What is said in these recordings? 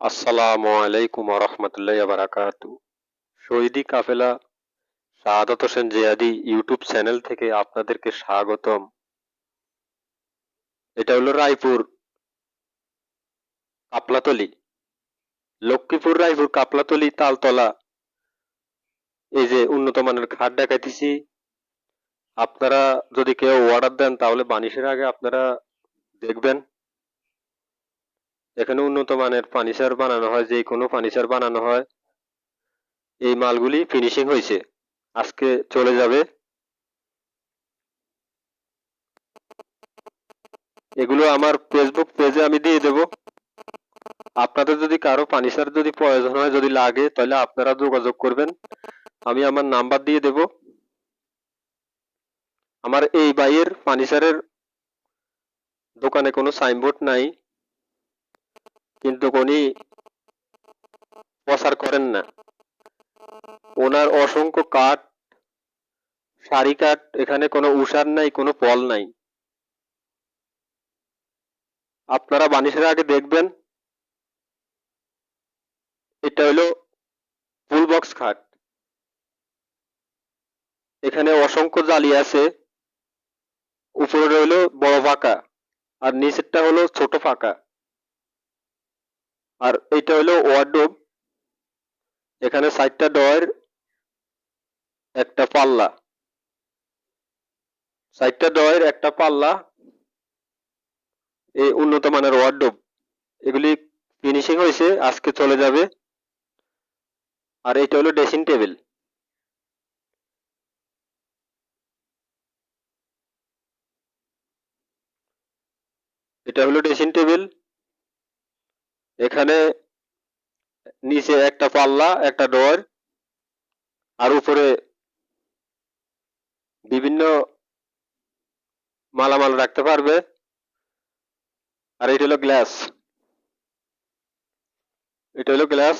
আসসালামু আলাইকুম রহমতুল্লাহ বারাকাতু। শহীদি কাফেলা শাহাদাত হোসেন জিয়াদি ইউটিউব চ্যানেল থেকে আপনাদেরকে স্বাগতম। এটা হলো রায়পুর কাপলাতলি, লক্ষ্মীপুর রায়পুর কাপলাতলি তালতলা। এই যে উন্নত মানের খাট দেখাইতেছি, আপনারা যদি কেউ অর্ডার দেন তাহলে বানিশের আগে আপনারা দেখবেন। এখানে উন্নত মানের ফার্নিচার বানানো হয়, যে কোনো ফার্নিচার বানানো হয়। এই মালগুলি ফিনিশিং হয়েছে, আজকে চলে যাবে। এগুলো আমার ফেসবুক পেজে আমি দিয়ে দেব। আপনাদের যদি কারো ফার্নিচার যদি প্রয়োজন হয়, যদি লাগে, তাহলে আপনারা যোগাযোগ করবেন। আমি আমার নাম্বার দিয়ে দেব। আমার এই ভাইয়ের ফার্নিচারের দোকানে কোনো সাইনবোর্ড নাই, কিন্তু উনি প্রচার করেন না। ওনার অসংখ্য কাঠ, সারি কাঠ, এখানে কোনো উষার নাই, কোনো পল নাই। আপনারা বানিশের আগে দেখবেন। এটা হলো ফুল বক্স খাট। এখানে অসংখ্য জালি আছে। উপরে হলো বড় ফাঁকা, আর নিচেরটা হলো ছোট ফাঁকা। আর এটা হলো ওয়ার্ডরোব। এখানে 4টা ডয়ের, একটা পাল্লা, 4টা ডয়ের একটা পাল্লা। এই উন্নত মানের ওয়ার্ডরোব, এগুলি ফিনিশিং হয়েছে, আজকে চলে যাবে। আর এটা হলো ড্রেসিং টেবিল। এটা হলো ড্রেসিং টেবিল। এখানে নিচে একটা পাল্লা, একটা ডয়ার, আর উপরে বিভিন্ন মালামাল রাখতে পারবে। আর এটা হলো গ্লাস, এটা হলো গ্লাস।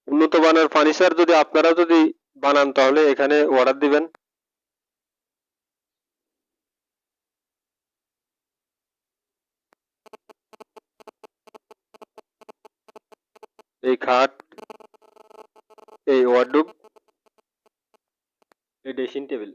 উন্নত মানের ফার্নিচার যদি আপনারা যদি বানান তাহলে এখানে অর্ডার দিবেন। এই খাট, এই ওয়ার্ডরোব, এই ড্রেসিং টেবিল।